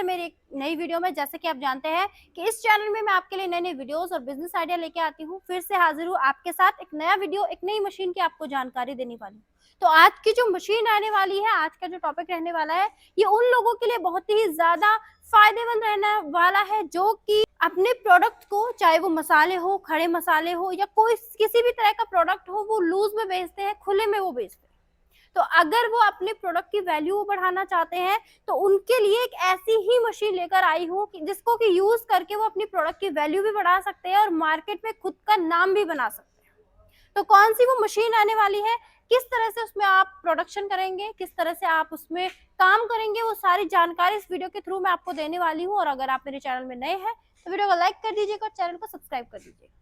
मेरी एक नई वीडियो में। जैसे कि आप जानते हैं कि इस चैनल में मैं आपके लिए नए नए वीडियोस और बिजनेस आइडिया लेके आती हूँ। फिर से हाजिर हूँ आपके साथ एक नया वीडियो, एक नई मशीन की आपको जानकारी देने वाली हूँ। तो आज की जो मशीन रहने वाली है, आज का जो टॉपिक रहने वाला है, ये उन लोगों के लिए बहुत ही ज्यादा फायदेमंद रहने वाला है जो कि अपने प्रोडक्ट को, चाहे वो मसाले हो, खड़े मसाले हो या कोई किसी भी तरह का प्रोडक्ट हो, वो लूज में बेचते हैं, खुले में वो बेचते हैं। तो अगर वो अपने प्रोडक्ट की वैल्यू बढ़ाना चाहते हैं तो उनके लिए एक ऐसी ही मशीन लेकर आई हूँ कि जिसको कि यूज करके वो अपनी प्रोडक्ट की वैल्यू भी बढ़ा सकते हैं और मार्केट में खुद का नाम भी बना सकते हैं। तो कौन सी वो मशीन आने वाली है, किस तरह से उसमें आप प्रोडक्शन करेंगे, किस तरह से आप उसमें काम करेंगे, वो सारी जानकारी इस वीडियो के थ्रू मैं आपको देने वाली हूँ। और अगर आप मेरे चैनल में नए हैं तो वीडियो को लाइक कर दीजिएगा और चैनल को सब्सक्राइब कर दीजिएगा।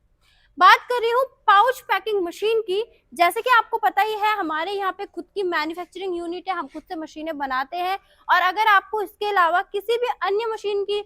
बात कर रही हूँ पाउच पैकिंग मशीन की। जैसे कि आपको पता ही है, हमारे यहाँ पे खुद की मैन्युफैक्चरिंग यूनिट है, हम खुद से मशीनें बनाते हैं। और अगर आपको इसके अलावा किसी भी अन्य मशीन की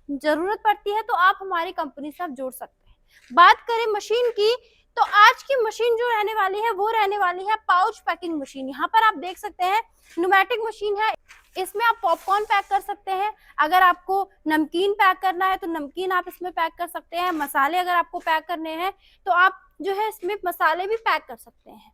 जरूरत पड़ती है तो आप हमारी कंपनी से आप जोड़ सकते हैं। बात करें मशीन की, तो आज की मशीन जो रहने वाली है वो रहने वाली है पाउच पैकिंग मशीन। यहाँ पर आप देख सकते हैं न्यूमेटिक मशीन है, इसमें आप पॉपकॉर्न पैक कर सकते हैं। अगर आपको नमकीन पैक करना है तो नमकीन आप इसमें पैक कर सकते हैं। मसाले अगर आपको पैक करने हैं तो आप जो है इसमें मसाले भी पैक कर सकते हैं।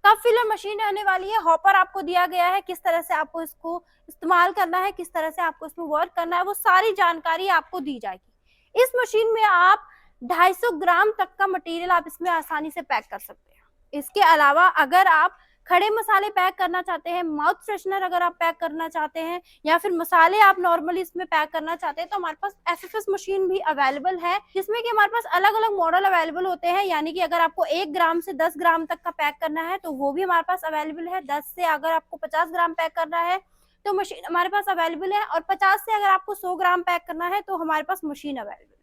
कप फिलर मशीन रहने वाली है, हॉपर आपको दिया गया है, किस तरह से आपको इसको इस्तेमाल करना है, किस तरह से आपको इसमें वर्क करना है, वो सारी जानकारी आपको दी जाएगी। इस मशीन में आप 250 ग्राम तक का मटेरियल आप इसमें आसानी से पैक कर सकते हैं। इसके अलावा अगर आप खड़े मसाले पैक करना चाहते हैं, माउथ फ्रेशनर अगर आप पैक करना चाहते हैं, या फिर मसाले आप नॉर्मली इसमें पैक करना चाहते हैं, तो हमारे पास एफएफएस मशीन भी अवेलेबल है, जिसमें कि हमारे पास अलग अलग मॉडल अवेलेबल होते हैं। यानी कि अगर आपको 1 ग्राम से 10 ग्राम तक का पैक करना है तो वो भी हमारे पास अवेलेबल है। 10 से अगर आपको 50 ग्राम पैक करना है तो मशीन हमारे पास अवेलेबल है, और 50 से अगर आपको 100 ग्राम पैक करना है तो हमारे पास मशीन अवेलेबल है।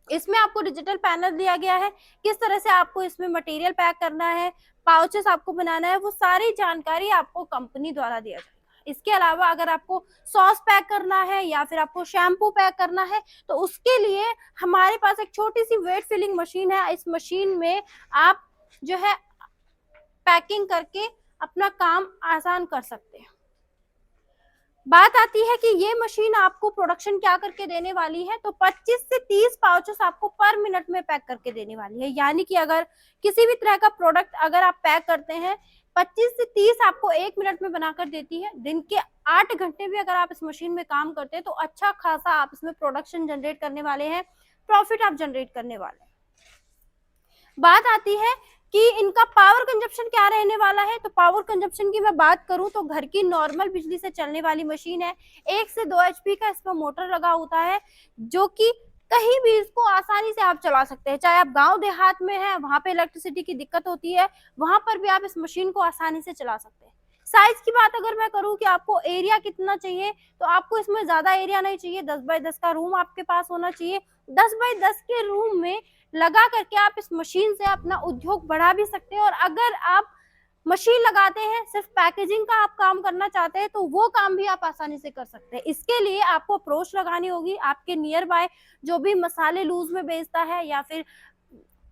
इसमें आपको डिजिटल पैनल दिया गया है, किस तरह से आपको इसमें मटेरियल पैक करना है, पाउचेस आपको बनाना है, वो सारी जानकारी आपको कंपनी द्वारा दिया जाएगा। इसके अलावा अगर आपको सॉस पैक करना है या फिर आपको शैम्पू पैक करना है तो उसके लिए हमारे पास एक छोटी सी वेट फिलिंग मशीन है। इस मशीन में आप जो है पैकिंग करके अपना काम आसान कर सकते हैं। बात आती है कि ये मशीन आपको प्रोडक्शन क्या करके देने वाली है, तो 25 से 30 पाउचेस आपको पर मिनट में पैक करके देने वाली है। यानी कि अगर किसी भी तरह का प्रोडक्ट अगर आप पैक करते हैं, 25 से 30 आपको 1 मिनट में बनाकर देती है। दिन के 8 घंटे भी अगर आप इस मशीन में काम करते हैं तो अच्छा खासा आप इसमें प्रोडक्शन जनरेट करने वाले हैं, प्रॉफिट आप जनरेट करने वाले हैं। बात आती है कि इनका पावर कंजप्शन क्या रहने वाला है, तो पावर कंजप्शन की मैं बात करूं तो घर की नॉर्मल बिजली से चलने वाली मशीन है। 1 से 2 एचपी का इसमें मोटर लगा होता है, जो कि कहीं भी इसको आसानी से आप चला सकते हैं। चाहे आप गांव देहात में हैं, वहां पे इलेक्ट्रिसिटी की दिक्कत होती है, वहां पर भी आप इस मशीन को आसानी से चला सकते हैं। साइज की बात अगर मैं करूं कि आपको एरिया कितना चाहिए, तो आपको इसमें ज्यादा एरिया नहीं चाहिए। 10 बाय 10 का रूम आपके पास होना चाहिए। 10 बाय 10 के रूम में लगा करके आप इस मशीन से अपना उद्योग बढ़ा भी सकते हैं। और अगर आप मशीन लगाते हैं, सिर्फ पैकेजिंग का आप काम करना चाहते हैं, तो वो काम भी आप आसानी से कर सकते हैं। इसके लिए आपको अप्रोच लगानी होगी आपके नियर बाय जो भी मसाले लूज में बेचता है, या फिर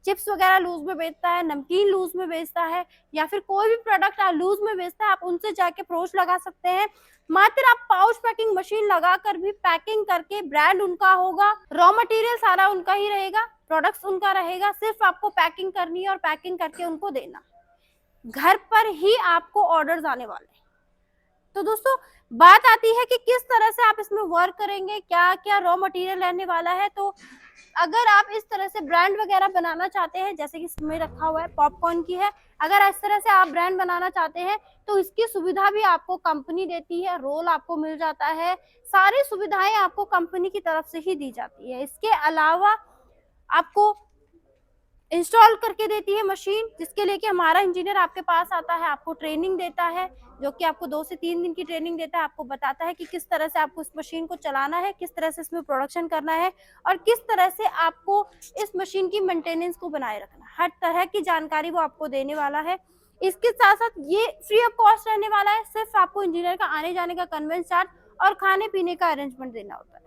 चिप्स वगैरह लूज में बेचता है, नमकीन लूज में बेचता है, या फिर कोई भी प्रोडक्ट लूज में बेचता है, आप उनसे जाके अप्रोच लगा सकते हैं। मात्र आप पाउच पैकिंग मशीन लगाकर भी पैकिंग करके, ब्रांड उनका होगा, रॉ मटेरियल सारा उनका ही रहेगा, प्रोडक्ट्स उनका रहेगा, सिर्फ आपको पैकिंग करनी है और पैकिंग करके उनको देना। घर पर ही आपको ऑर्डर्स आने वाले हैं। तो दोस्तों, बात आती है कि किस तरह से आप इसमें वर्क करेंगे, क्या क्या रॉ मटेरियल रहने वाला है। तो अगर आप इस तरह से ब्रांड वगैरह बनाना चाहते हैं, जैसे कि इसमें रखा हुआ है पॉपकॉर्न की है, अगर इस तरह से आप ब्रांड बनाना चाहते हैं तो इसकी सुविधा भी आपको कंपनी देती है, रोल आपको मिल जाता है, सारी सुविधाएं आपको कंपनी की तरफ से ही दी जाती है। इसके अलावा आपको इंस्टॉल करके देती है मशीन, जिसके लिए कि हमारा इंजीनियर आपके पास आता है, आपको ट्रेनिंग देता है, जो कि आपको 2 से 3 दिन की ट्रेनिंग देता है, आपको बताता है कि किस तरह से आपको इस मशीन को चलाना है, किस तरह से इसमें प्रोडक्शन करना है, और किस तरह से आपको इस मशीन की मेंटेनेंस को बनाए रखना है। हर तरह की जानकारी वो आपको देने वाला है। इसके साथ साथ ये फ्री ऑफ कॉस्ट रहने वाला है, सिर्फ आपको इंजीनियर का आने जाने का कन्वेंस चार्ज और खाने पीने का अरेंजमेंट देना होता है।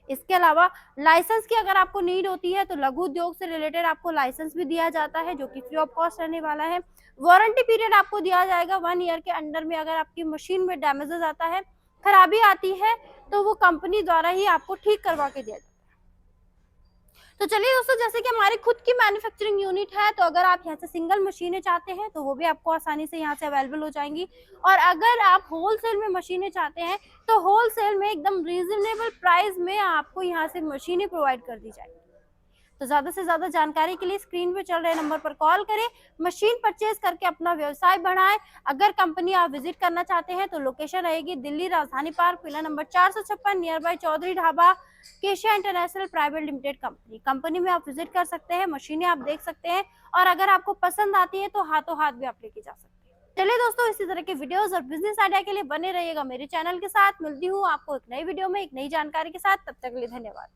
इसके अलावा लाइसेंस की अगर आपको नीड होती है तो लघु उद्योग से रिलेटेड आपको लाइसेंस भी दिया जाता है, जो कि फ्री ऑफ कॉस्ट रहने वाला है। वारंटी पीरियड आपको दिया जाएगा 1 ईयर के अंडर में। अगर आपकी मशीन में डैमेजेस आता है खराबी आती है तो वो कंपनी द्वारा ही आपको ठीक करवा के दिया जाता है। तो चलिए दोस्तों, जैसे कि हमारी खुद की मैन्युफैक्चरिंग यूनिट है, तो अगर आप यहाँ से सिंगल मशीनें चाहते हैं तो वो भी आपको आसानी से यहाँ से अवेलेबल हो जाएंगी। और अगर आप होलसेल में मशीनें चाहते हैं तो होलसेल में एकदम रीजनेबल प्राइस में आपको यहाँ से मशीनें प्रोवाइड कर दी जाएगी। तो ज्यादा से ज्यादा जानकारी के लिए स्क्रीन पे चल रहे नंबर पर कॉल करें, मशीन परचेज करके अपना व्यवसाय बढ़ाएं। अगर कंपनी आप विजिट करना चाहते हैं तो लोकेशन रहेगी Delhi Rajdhani park, pillar number 456, near by Chaudhary dhaba, Keshia international private limited company में आप विजिट कर सकते हैं, मशीनें आप देख सकते हैं और अगर आपको पसंद आती है तो हाथों हाथ भी आप लेके जा सकते हैं। चलिए दोस्तों, इसी तरह के वीडियोस और बिजनेस आइडिया के लिए बने रहिएगा मेरे चैनल के साथ। मिलती हूँ आपको एक नई वीडियो में एक नई जानकारी के साथ, तब तक के लिए धन्यवाद।